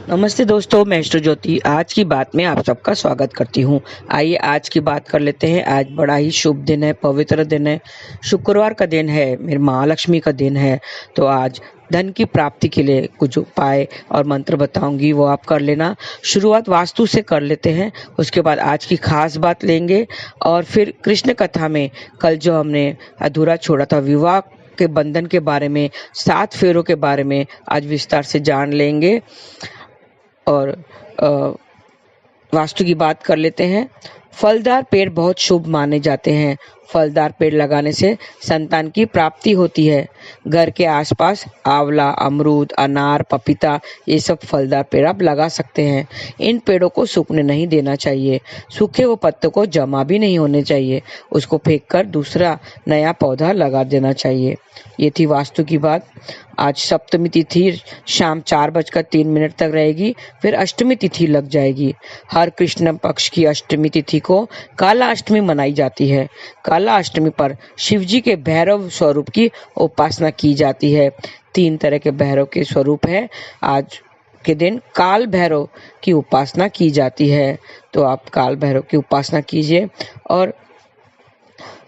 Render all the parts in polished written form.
नमस्ते दोस्तों, मैं एस्ट्रो ज्योति आज की बात में आप सबका स्वागत करती हूँ। आइए आज की बात कर लेते हैं। आज बड़ा ही शुभ दिन है, पवित्र दिन है, शुक्रवार का दिन है, मेरी महालक्ष्मी का दिन है। तो आज धन की प्राप्ति के लिए कुछ उपाय और मंत्र बताऊंगी, वो आप कर लेना। शुरुआत वास्तु से कर लेते हैं, उसके बाद आज की खास बात लेंगे और फिर कृष्ण कथा में कल जो हमने अधूरा छोड़ा था विवाह के बंधन के बारे में, 7 फेरों के बारे में आज विस्तार से जान लेंगे। और अ, वास्तु की बात कर लेते हैं। फलदार पेड़ बहुत शुभ माने जाते हैं। फलदार पेड़ लगाने से संतान की प्राप्ति होती है। घर के आसपास आंवला, अमरूद, अनार, पपीता ये सब फलदार पेड़ आप लगा सकते हैं। इन पेड़ों को सूखने नहीं देना चाहिए। सूखे हुए पत्तों को जमा भी नहीं होने चाहिए। उसको फेंक कर दूसरा नया पौधा लगा देना चाहिए। ये थी वास्तु की बात। आज सप्तमी तिथि शाम 4:03 तक रहेगी, फिर अष्टमी तिथि लग जाएगी। हर कृष्ण पक्ष की अष्टमी तिथि को काला अष्टमी मनाई जाती है। काला अष्टमी पर शिव जी के भैरव स्वरूप की उपासना की जाती है। 3 तरह के भैरव के स्वरूप है। आज के दिन काल भैरव की उपासना की जाती है। तो आप काल भैरव की उपासना कीजिए और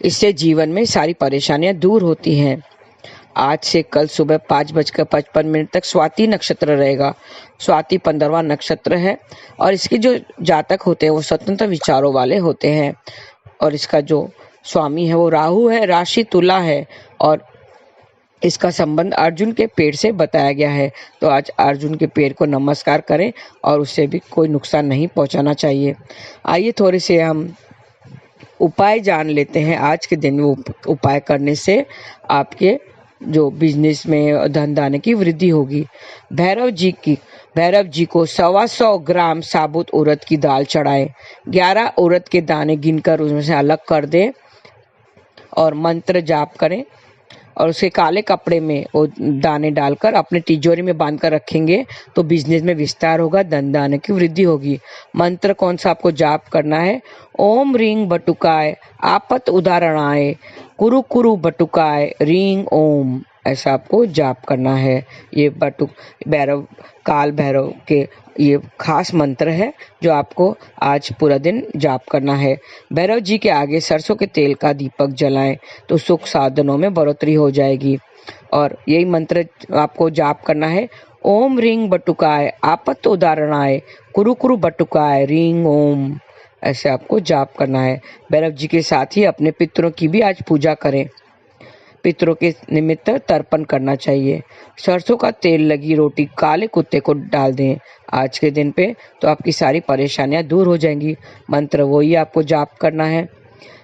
इससे जीवन में सारी परेशानियां दूर होती हैं। आज से कल सुबह 5:55 तक स्वाति नक्षत्र रहेगा। स्वाति 15वां नक्षत्र है और इसके जो जातक होते हैं वो स्वतंत्र विचारों वाले होते हैं। और इसका जो स्वामी है वो राहु है, राशि तुला है और इसका संबंध अर्जुन के पेड़ से बताया गया है। तो आज अर्जुन के पेड़ को नमस्कार करें और उससे भी कोई नुकसान नहीं पहुंचाना चाहिए। आइए थोड़े से हम उपाय जान लेते हैं। आज के दिन वो उपाय करने से आपके जो बिजनेस में धन दाने की वृद्धि होगी। भैरव जी को 125 ग्राम साबुत उड़द की दाल चढ़ाएं। 11 उड़द के दाने गिनकर उसमें से अलग कर दें और मंत्र जाप करें और उसके काले कपड़े में वो दाने डालकर अपने तिजोरी में बांध कर रखेंगे तो बिजनेस में विस्तार होगा, धन दाने की वृद्धि होगी। मंत्र कौन सा आपको जाप करना है? ओम रींग बटुकाय आपत उदाहरणाय कुरु कुरु बटुकाय रींग ओम, ऐसा आपको जाप करना है। ये भैरव काल भैरव के ये खास मंत्र है जो आपको आज पूरा दिन जाप करना है। भैरव जी के आगे सरसों के तेल का दीपक जलाएं तो सुख साधनों में बढ़ोतरी हो जाएगी। और यही मंत्र आपको जाप करना है। ओम रींग बटुकाय आपत उदाहरणाय कुरु कुरु बटुकाय रींग ओम, ऐसे आपको जाप करना है। भैरव जी के साथ ही अपने पितरों की भी आज पूजा करें। पितरों के निमित्त तर्पण करना चाहिए। सरसों का तेल लगी रोटी काले कुत्ते को डाल दें आज के दिन पे, तो आपकी सारी परेशानियां दूर हो जाएंगी। मंत्र वही आपको जाप करना है।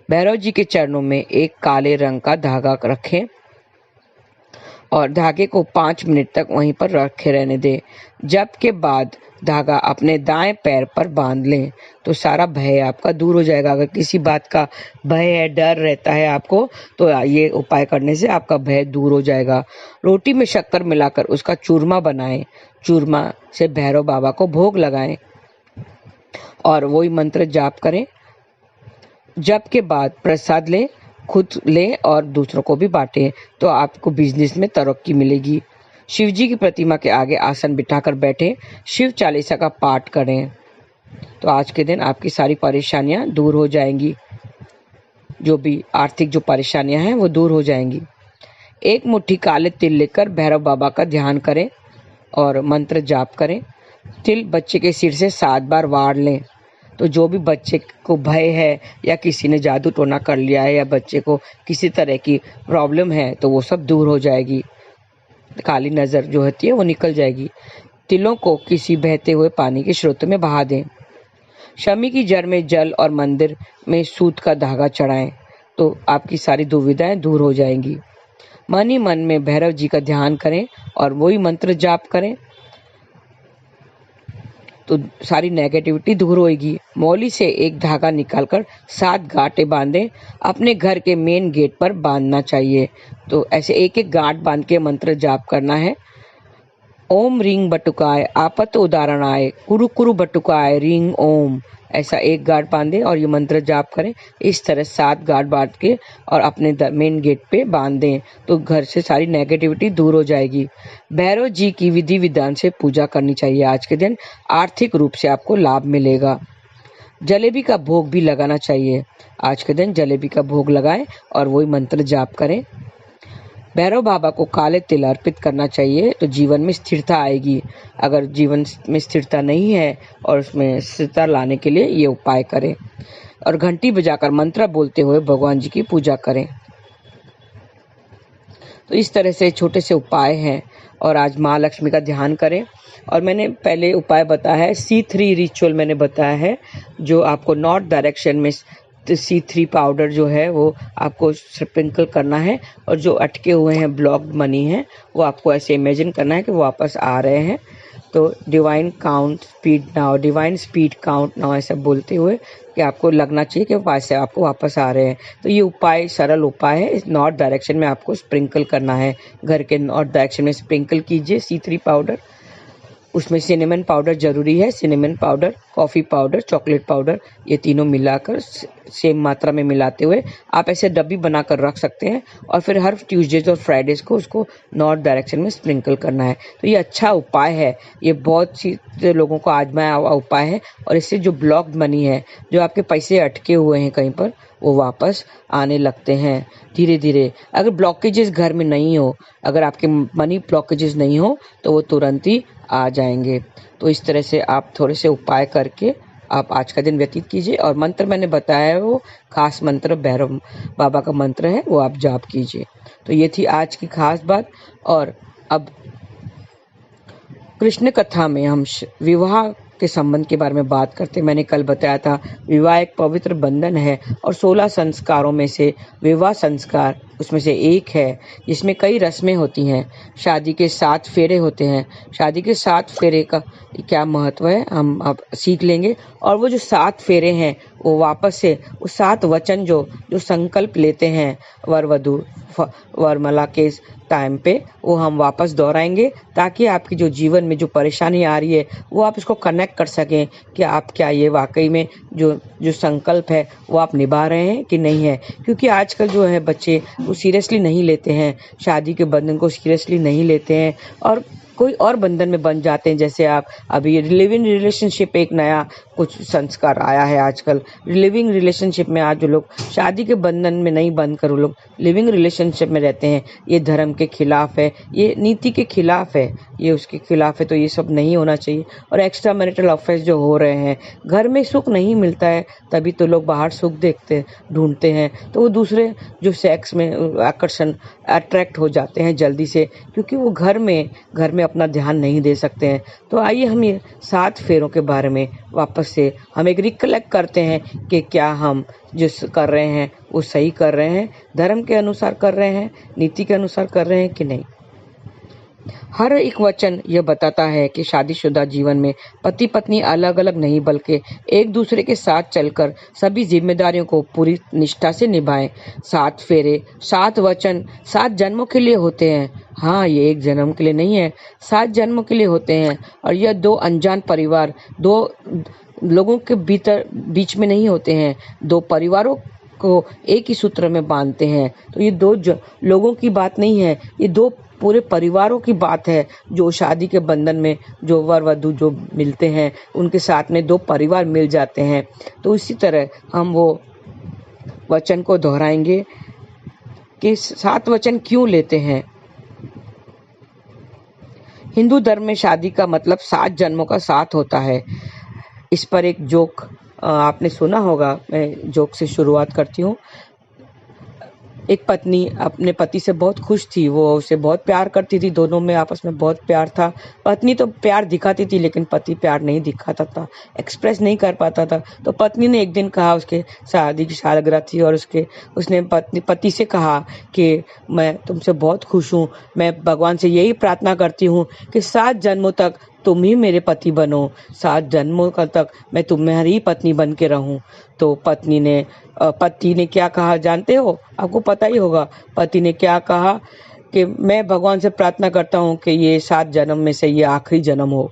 भैरव जी के चरणों में एक काले रंग का धागा रखें और धागे को 5 मिनट तक वहीं पर रखे रहने दें। जब के बाद धागा अपने दाएं पैर पर बांध लें तो सारा भय आपका दूर हो जाएगा। अगर किसी बात का भय है, डर रहता है आपको, तो ये उपाय करने से आपका भय दूर हो जाएगा। रोटी में शक्कर मिलाकर उसका चूरमा बनाएं। चूरमा से भैरव बाबा को भोग लगाएं और वही मंत्र जाप करें। जब के बाद प्रसाद लें, खुद लें और दूसरों को भी बांटें तो आपको बिजनेस में तरक्की मिलेगी। शिव जी की प्रतिमा के आगे आसन बिठाकर बैठें, शिव चालीसा का पाठ करें तो आज के दिन आपकी सारी परेशानियां दूर हो जाएंगी। जो भी आर्थिक जो परेशानियां हैं वो दूर हो जाएंगी। एक मुट्ठी काले तिल लेकर भैरव बाबा का ध्यान करें और मंत्र जाप करें। तिल बच्चे के सिर से 7 बार वार लें तो जो भी बच्चे को भय है या किसी ने जादू टोना कर लिया है या बच्चे को किसी तरह की प्रॉब्लम है तो वो सब दूर हो जाएगी। काली नज़र जो होती है वो निकल जाएगी। तिलों को किसी बहते हुए पानी के स्रोत में बहा दें। शमी की जड़ में जल और मंदिर में सूत का धागा चढ़ाएं तो आपकी सारी दुविधाएं दूर हो जाएंगी। मन ही मन में भैरव जी का ध्यान करें और वही मंत्र जाप करें तो सारी नेगेटिविटी दूर होगी। मौली से एक धागा निकालकर 7 गांठें बांधें। अपने घर के मेन गेट पर बांधना चाहिए। तो ऐसे एक एक गांठ बांध के मंत्र जाप करना है। ओम रिंग बटुकाय आपत उदाहरणाय, कुरु कुरु बटुकाय रिंग ओम। ऐसा एक गार्ड बांधे और ये मंत्र जाप करें। इस तरह 7 गार्ड बांध के और अपने मेन गेट पे बांध दें तो घर से सारी नेगेटिविटी दूर हो जाएगी। भैरव जी की विधि विधान से पूजा करनी चाहिए। आज के दिन आर्थिक रूप से आपको लाभ मिलेगा। जलेबी का भोग भी लगाना चाहिए। आज के दिन जलेबी का भोग लगाएं और वही मंत्र जाप करें। भैरव बाबा को काले तिल अर्पित करना चाहिए तो जीवन में स्थिरता आएगी। अगर जीवन में स्थिरता नहीं है और उसमें स्थिरता लाने के लिए ये उपाय करें और घंटी बजाकर मंत्र बोलते हुए भगवान जी की पूजा करें। तो इस तरह से छोटे से उपाय हैं और आज माँ लक्ष्मी का ध्यान करें। और मैंने पहले उपाय बताया है, C3 रिचुअल मैंने बताया है, जो आपको नॉर्थ डायरेक्शन में C3 पाउडर जो है वो आपको स्प्रिंकल करना है और जो अटके हुए हैं ब्लॉक्ड मनी है वो आपको ऐसे इमेजिन करना है कि वो वापस आ रहे हैं। तो divine count speed now, divine speed count now ऐसा बोलते हुए कि आपको लगना चाहिए कि पैसे आपको वापस आ रहे हैं। तो ये उपाय सरल उपाय है। इस नॉर्थ डायरेक्शन में आपको स्प्रिंकल करना है। घर के नॉर्थ डायरेक्शन में स्प्रिंकल कीजिए C3 पाउडर। उसमें सिनेमन पाउडर जरूरी है। Cinnamon powder, coffee powder, chocolate powder, ये तीनों मिलाकर सेम मात्रा में मिलाते हुए आप ऐसे डब्बी बनाकर रख सकते हैं और फिर हर ट्यूसडेज और फ्राइडेज को उसको नॉर्थ डायरेक्शन में स्प्रिंकल करना है। तो ये अच्छा उपाय है। ये बहुत सी लोगों को आजमाया हुआ उपाय है और इससे जो ब्लॉक्ड मनी है, जो आपके पैसे अटके हुए हैं कहीं पर, वो वापस आने लगते हैं धीरे धीरे। अगर ब्लॉकेजेस घर में नहीं हो, अगर आपके मनी ब्लॉकेजेस नहीं हो तो वो तुरंत ही आ जाएंगे। तो इस तरह से आप थोड़े से उपाय करके आप आज का दिन व्यतीत कीजिए। और मंत्र मैंने बताया है वो खास मंत्र भैरव बाबा का मंत्र है, वो आप जाप कीजिए। तो ये थी आज की खास बात। और अब कृष्ण कथा में हम विवाह के संबंध के बारे में बात करते हैं। मैंने कल बताया था विवाह एक पवित्र बंधन है और 16 संस्कारों में से विवाह संस्कार उसमें से एक है, जिसमें कई रस्में होती हैं। शादी के 7 फेरे होते हैं। शादी के 7 फेरे का क्या महत्व है हम अब सीख लेंगे। और वो जो 7 फेरे हैं वो वापस से वो 7 वचन जो संकल्प लेते हैं वर वधू वरमाला के टाइम पे, वो हम वापस दोहराएंगे ताकि आपकी जो जीवन में जो परेशानी आ रही है वो आप इसको कनेक्ट कर सकें कि आप क्या ये वाकई में जो संकल्प है वो आप निभा रहे हैं कि नहीं है। क्योंकि आजकल जो है बच्चे वो सीरियसली नहीं लेते हैं, शादी के बंधन को सीरियसली नहीं लेते हैं और कोई और बंधन में बन जाते हैं। जैसे आप अभी लिविंग रिलेशनशिप, एक नया कुछ संस्कार आया है आजकल। लिविंग रिलेशनशिप में आज जो लोग शादी के बंधन में नहीं बंध कर वो लोग लिविंग रिलेशनशिप में रहते हैं, ये धर्म के खिलाफ है, ये नीति के खिलाफ है, ये उसके खिलाफ है। तो ये सब नहीं होना चाहिए। और एक्स्ट्रा मैरिटल अफेयर्स जो हो रहे हैं, घर में सुख नहीं मिलता है तभी तो लोग बाहर सुख ढूंढते हैं। तो वो दूसरे जो सेक्स में आकर्षण अट्रैक्ट हो जाते हैं जल्दी से, क्योंकि वो घर में अपना ध्यान नहीं दे सकते हैं। तो आइए हम ये 7 फेरों के बारे में वापस से हम एक रिकलेक्ट करते हैं कि क्या हम जो कर रहे हैं वो सही कर रहे हैं, धर्म के अनुसार कर रहे हैं, नीति के अनुसार कर रहे हैं कि नहीं। हर एक वचन यह बताता है कि शादीशुदा जीवन में पति पत्नी अलग अलग नहीं बल्कि एक दूसरे के साथ चलकर सभी जिम्मेदारियों को पूरी निष्ठा से निभाएं। 7 फेरे, 7 वचन 7 जन्मों के लिए होते हैं। हाँ, ये एक जन्म के लिए नहीं है, 7 जन्मों के लिए होते हैं। और यह 2 अनजान परिवार, 2 लोगों के बीच में नहीं होते हैं, 2 परिवारों को एक ही सूत्र में बांधते हैं। तो ये 2 लोगों की बात नहीं है, ये 2 पूरे परिवारों की बात है। जो शादी के बंधन में जो वर वधू जो मिलते हैं उनके साथ में 2 परिवार मिल जाते हैं। तो इसी तरह हम वो वचन को दोहराएंगे कि 7 वचन क्यों लेते हैं। हिंदू धर्म में शादी का मतलब 7 जन्मों का साथ होता है। इस पर एक जोक आपने सुना होगा, मैं जोक से शुरुआत करती हूँ। एक पत्नी अपने पति से बहुत खुश थी, वो उसे बहुत प्यार करती थी, दोनों में आपस में बहुत प्यार था। पत्नी तो प्यार दिखाती थी लेकिन पति प्यार नहीं दिखाता था, एक्सप्रेस नहीं कर पाता था। तो पत्नी ने एक दिन कहा, उसके शादी की सालगिरह थी और उसने पति से कहा कि मैं तुमसे बहुत खुश हूँ, मैं भगवान से यही प्रार्थना करती हूँ कि 7 जन्मों तक तुम ही मेरे पति बनो, 7 जन्मों तक मैं तुम्हारी ही पत्नी बन के रहूं। तो पति ने क्या कहा जानते हो? आपको पता ही होगा। पति ने क्या कहा कि मैं भगवान से प्रार्थना करता हूँ कि ये 7 जन्म में से ये आखिरी जन्म हो।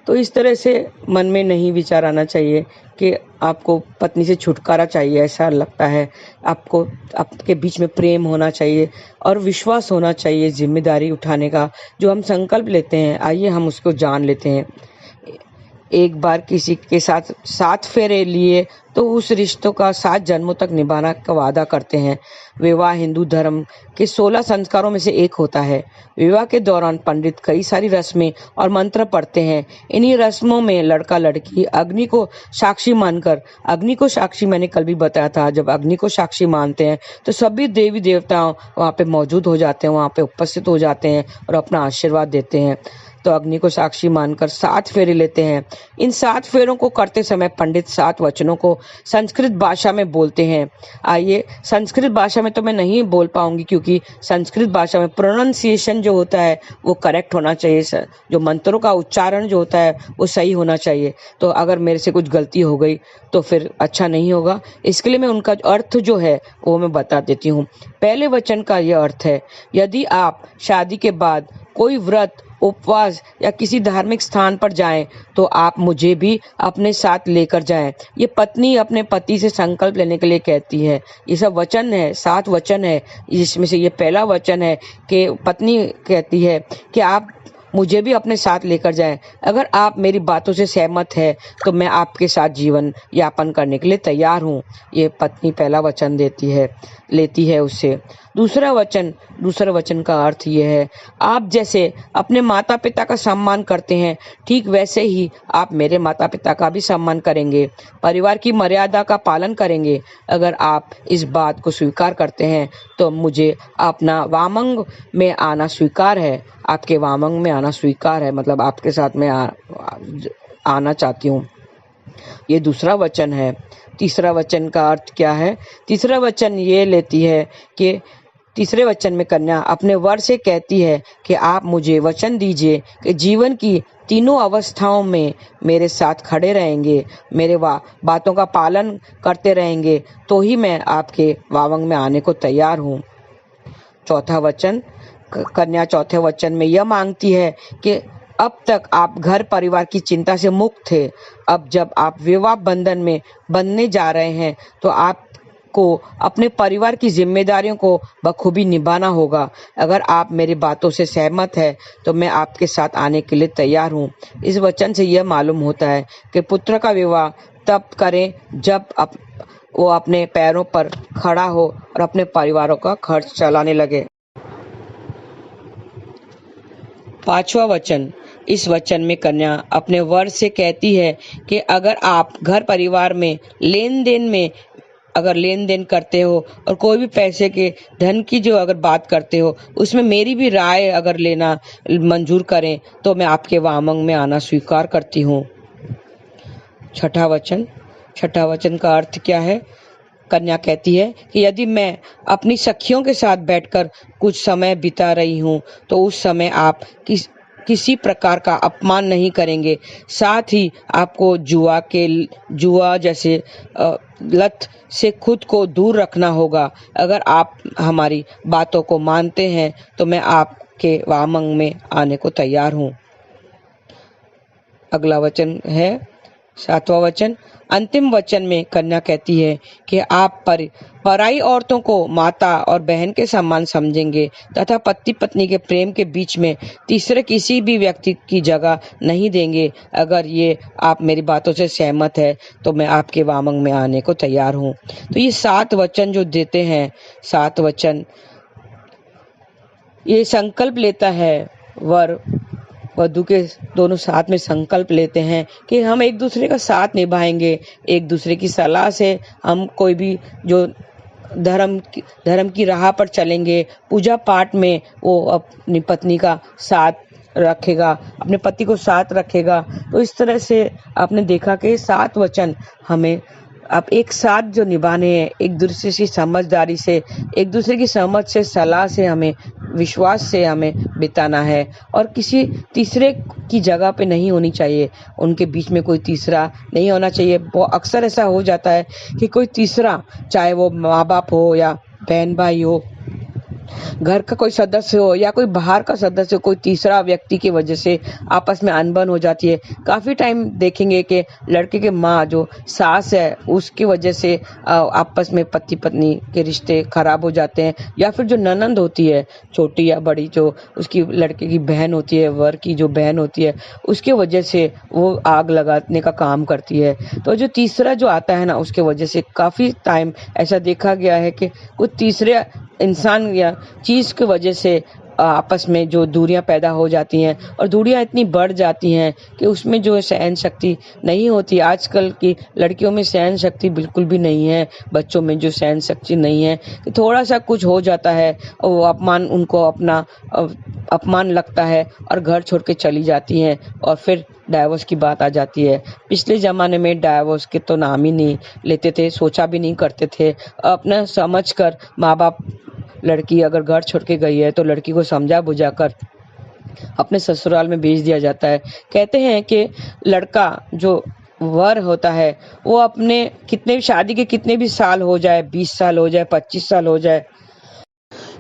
तो इस तरह से मन में नहीं विचार आना चाहिए कि आपको पत्नी से छुटकारा चाहिए, ऐसा लगता है। आपको आपके बीच में प्रेम होना चाहिए और विश्वास होना चाहिए जिम्मेदारी उठाने का, जो हम संकल्प लेते हैं। आइए हम उसको जान लेते हैं। एक बार किसी के साथ 7 फेरे लिए तो उस रिश्तों का 7 जन्मों तक निभाना का वादा करते हैं। विवाह हिंदू धर्म के 16 संस्कारों में से एक होता है। विवाह के दौरान पंडित कई सारी रस्में और मंत्र पढ़ते हैं। इन्हीं रस्मों में लड़का लड़की अग्नि को साक्षी मानकर, अग्नि को साक्षी मैंने कल भी बताया था, जब अग्नि को साक्षी मानते हैं तो सभी देवी देवता वहाँ पे मौजूद हो जाते हैं, वहाँ पे उपस्थित हो जाते हैं और अपना आशीर्वाद देते हैं। तो अग्नि को साक्षी मानकर 7 फेरे लेते हैं। इन 7 फेरों को करते समय पंडित 7 वचनों को संस्कृत भाषा में बोलते हैं। आइए, संस्कृत भाषा में तो मैं नहीं बोल पाऊंगी, क्योंकि संस्कृत भाषा में प्रोनाउंसिएशन जो होता है वो करेक्ट होना चाहिए, जो मंत्रों का उच्चारण जो होता है वो सही होना चाहिए। तो अगर मेरे से कुछ गलती हो गई तो फिर अच्छा नहीं होगा, इसके लिए मैं उनका अर्थ जो है वो मैं बता देती हूँ। पहले वचन का यह अर्थ है, यदि आप शादी के बाद कोई व्रत, उपवास या किसी धार्मिक स्थान पर जाएं तो आप मुझे भी अपने साथ लेकर जाएं। ये पत्नी अपने पति से संकल्प लेने के लिए कहती है। ये सब वचन है, 7 वचन है, जिसमें से ये पहला वचन है कि पत्नी कहती है कि आप मुझे भी अपने साथ लेकर जाएं। अगर आप मेरी बातों से सहमत है तो मैं आपके साथ जीवन यापन करने के लिए तैयार हूँ। ये पत्नी पहला वचन लेती है उससे। दूसरा वचन का अर्थ यह है, आप जैसे अपने माता पिता का सम्मान करते हैं, ठीक वैसे ही आप मेरे माता पिता का भी सम्मान करेंगे, परिवार की मर्यादा का पालन करेंगे। अगर आप इस बात को स्वीकार करते हैं तो मुझे अपना वामंग में आना स्वीकार है। आपके वामंग में आना स्वीकार है, मतलब आपके साथ में आना चाहती हूँ। ये दूसरा वचन है। तीसरा वचन का अर्थ क्या है? तीसरा वचन ये लेती है कि तीसरे वचन में कन्या अपने वर से कहती है कि आप मुझे वचन दीजिए कि जीवन की तीनों अवस्थाओं में मेरे साथ खड़े रहेंगे, मेरे बातों का पालन करते रहेंगे, तो ही मैं आपके वावंग में आने को तैयार हूँ। चौथा वचन, कन्या चौथे वचन में यह मांगती है कि अब तक आप घर परिवार की चिंता से मुक्त थे, अब जब आप विवाह बंधन में बंधने जा रहे हैं तो आपको अपने परिवार की जिम्मेदारियों को बखूबी निभाना होगा। अगर आप मेरी बातों से सहमत है तो मैं आपके साथ आने के लिए तैयार हूँ। इस वचन से यह मालूम होता है कि पुत्र का विवाह तब करें जब वो अपने पैरों पर खड़ा हो और अपने परिवारों का खर्च चलाने लगे। पांचवा वचन, इस वचन में कन्या अपने वर से कहती है कि अगर आप घर परिवार में लेन देन करते हो और कोई भी पैसे के धन की जो अगर बात करते हो उसमें मेरी भी राय अगर लेना मंजूर करें तो मैं आपके वामंग में आना स्वीकार करती हूँ। छठा वचन का अर्थ क्या है? कन्या कहती है कि यदि मैं अपनी सखियों के साथ बैठकर कुछ समय बिता रही हूँ तो उस समय आप किसी प्रकार का अपमान नहीं करेंगे। साथ ही आपको जुआ जैसे लत से खुद को दूर रखना होगा। अगर आप हमारी बातों को मानते हैं तो मैं आपके वामंग में आने को तैयार हूँ। अगला वचन है 7वां वचन। अंतिम वचन में कन्या कहती है कि आप पराई औरतों को माता और बहन के समान समझेंगे तथा पति पत्नी के प्रेम के बीच में तीसरे किसी भी व्यक्ति की जगह नहीं देंगे। अगर ये आप मेरी बातों से सहमत है तो मैं आपके वामंग में आने को तैयार हूँ। तो ये 7 वचन जो देते हैं, 7 वचन ये संकल्प लेता है, वर वधू के दोनों साथ में संकल्प लेते हैं कि हम एक दूसरे का साथ निभाएंगे, एक दूसरे की सलाह से हम कोई भी जो धर्म की राह पर चलेंगे। पूजा पाठ में वो अपनी पत्नी का साथ रखेगा, अपने पति को साथ रखेगा। तो इस तरह से आपने देखा कि 7 वचन हमें अब एक साथ जो निभाने हैं, एक दूसरे की समझदारी से, एक दूसरे की समझ से, सलाह से, हमें विश्वास से हमें बिताना है और किसी तीसरे की जगह पे नहीं होनी चाहिए। उनके बीच में कोई तीसरा नहीं होना चाहिए। वो अक्सर ऐसा हो जाता है कि कोई तीसरा, चाहे वो माँ बाप हो या बहन भाई हो, घर का कोई सदस्य हो या कोई बाहर का सदस्य हो, कोई तीसरा व्यक्ति की वजह से आपस में अनबन हो जाती है। काफ़ी टाइम देखेंगे कि लड़के की माँ जो सास है उसकी वजह से आपस में पति पत्नी के रिश्ते खराब हो जाते हैं, या फिर जो ननंद होती है छोटी या बड़ी, जो उसकी लड़के की बहन होती है, वर की जो बहन होती है, उसके वजह से वो आग लगाने का काम करती है। तो जो तीसरा जो आता है ना, उसके वजह से काफ़ी टाइम ऐसा देखा गया है कि कुछ तीसरे इंसान या चीज़ की वजह से आपस में जो दूरियां पैदा हो जाती हैं, और दूरियां इतनी बढ़ जाती हैं कि उसमें जो सहन शक्ति नहीं होती। आजकल की लड़कियों में सहन शक्ति बिल्कुल भी नहीं है, बच्चों में जो सहन शक्ति नहीं है कि थोड़ा सा कुछ हो जाता है और वो अपमान, उनको अपना अपमान लगता है और घर छोड़ के चली जाती हैं, और फिर डाइवोर्स की बात आ जाती है। पिछले ज़माने में डाइवोर्स के तो नाम ही नहीं लेते थे, सोचा भी नहीं करते थे। अपना समझ कर माँ बाप, लड़की अगर घर छोड़ के गई है तो लड़की को समझा बुझा कर अपने ससुराल में भेज दिया जाता है। कहते हैं कि लड़का जो वर होता है वो अपने कितने भी शादी के कितने भी साल हो जाए, 20 साल हो जाए, 25 साल हो जाए,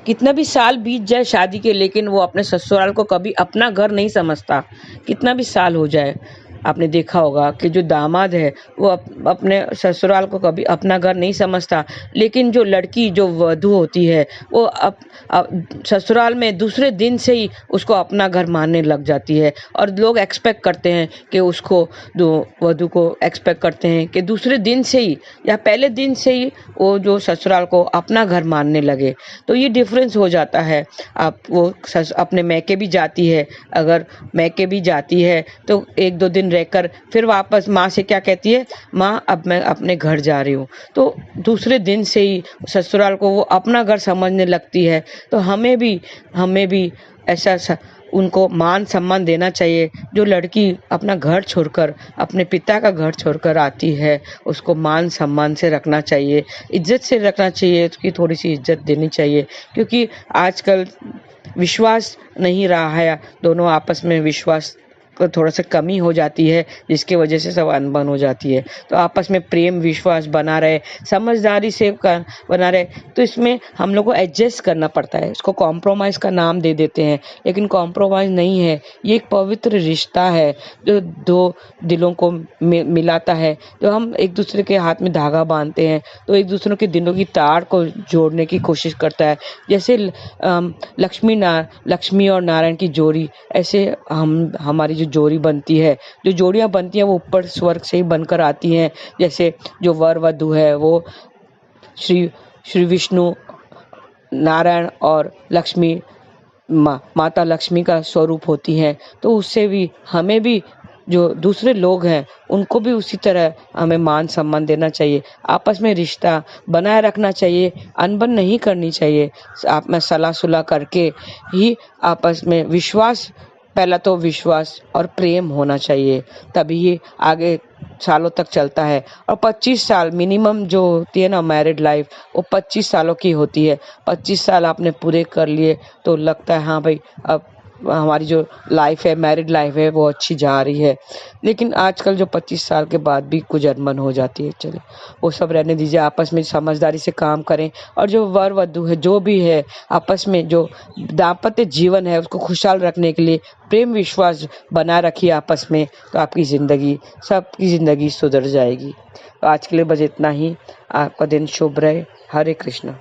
कितना भी साल बीत जाए शादी के, लेकिन वो अपने ससुराल को कभी अपना घर नहीं समझता। कितना भी साल हो जाए, आपने देखा होगा कि जो दामाद है वो अपने ससुराल को कभी अपना घर नहीं समझता, लेकिन जो लड़की जो वधू होती है वो ससुराल में दूसरे दिन से ही उसको अपना घर मानने लग जाती है। और लोग एक्सपेक्ट करते हैं कि उसको, वधू को एक्सपेक्ट करते हैं कि दूसरे दिन से ही या पहले दिन से ही वो जो ससुराल को अपना घर मानने लगे। तो ये डिफरेंस हो जाता है। वो अपने मैके भी जाती है, अगर मैके भी जाती है तो 1-2 दिन रहकर फिर वापस माँ से क्या कहती है, माँ अब मैं अपने घर जा रही हूँ। तो दूसरे दिन से ही ससुराल को वो अपना घर समझने लगती है। तो हमें भी ऐसा उनको मान सम्मान देना चाहिए। जो लड़की अपना घर छोड़कर, अपने पिता का घर छोड़कर आती है, उसको मान सम्मान से रखना चाहिए, इज्जत से रखना चाहिए, उसकी थोड़ी सी इज्जत देनी चाहिए। क्योंकि आजकल विश्वास नहीं रहा है, दोनों आपस में विश्वास को थोड़ा सा कमी हो जाती है, जिसकी वजह से सब अनबन हो जाती है। तो आपस में प्रेम विश्वास बना रहे, समझदारी से बना रहे, तो इसमें हम लोग को एडजस्ट करना पड़ता है। इसको कॉम्प्रोमाइज का नाम दे देते हैं, लेकिन कॉम्प्रोमाइज नहीं है, ये एक पवित्र रिश्ता है जो दो दिलों को मिलाता है। जो हम एक दूसरे के हाथ में धागा बांधते हैं तो एक दूसरे के दिलों की तार को जोड़ने की कोशिश करता है। जैसे लक्ष्मी और नारायण की जोड़ी, ऐसे हमारी जो जोड़ी बनती है, जो जोड़ियां बनती हैं वो ऊपर स्वर्ग से ही बनकर आती हैं। जैसे जो वर वधू है वो श्री विष्णु, नारायण और लक्ष्मी, माता लक्ष्मी का स्वरूप होती हैं। तो उससे भी हमें भी, जो दूसरे लोग हैं उनको भी उसी तरह हमें मान सम्मान देना चाहिए, आपस में रिश्ता बनाए रखना चाहिए, अनबन नहीं करनी चाहिए। आप में सलाह सुलह करके ही आपस में विश्वास, पहला तो विश्वास और प्रेम होना चाहिए, तभी ये आगे सालों तक चलता है। और 25 साल मिनिमम जो होती है ना मैरिड लाइफ, वो 25 सालों की होती है। 25 साल आपने पूरे कर लिए तो लगता है हाँ भाई, अब हमारी जो लाइफ है, मैरिड लाइफ है, वो अच्छी जा रही है। लेकिन आजकल जो 25 साल के बाद भी कुछ अनबन हो जाती है, चले वो सब रहने दीजिए, आपस में समझदारी से काम करें। और जो वर वधू है, जो भी है, आपस में जो दाम्पत्य जीवन है उसको खुशहाल रखने के लिए प्रेम विश्वास बनाए रखिए आपस में, तो आपकी ज़िंदगी, सबकी ज़िंदगी सुधर जाएगी। तो आज के लिए बस इतना ही। आपका दिन शुभ रहे। हरे कृष्णा।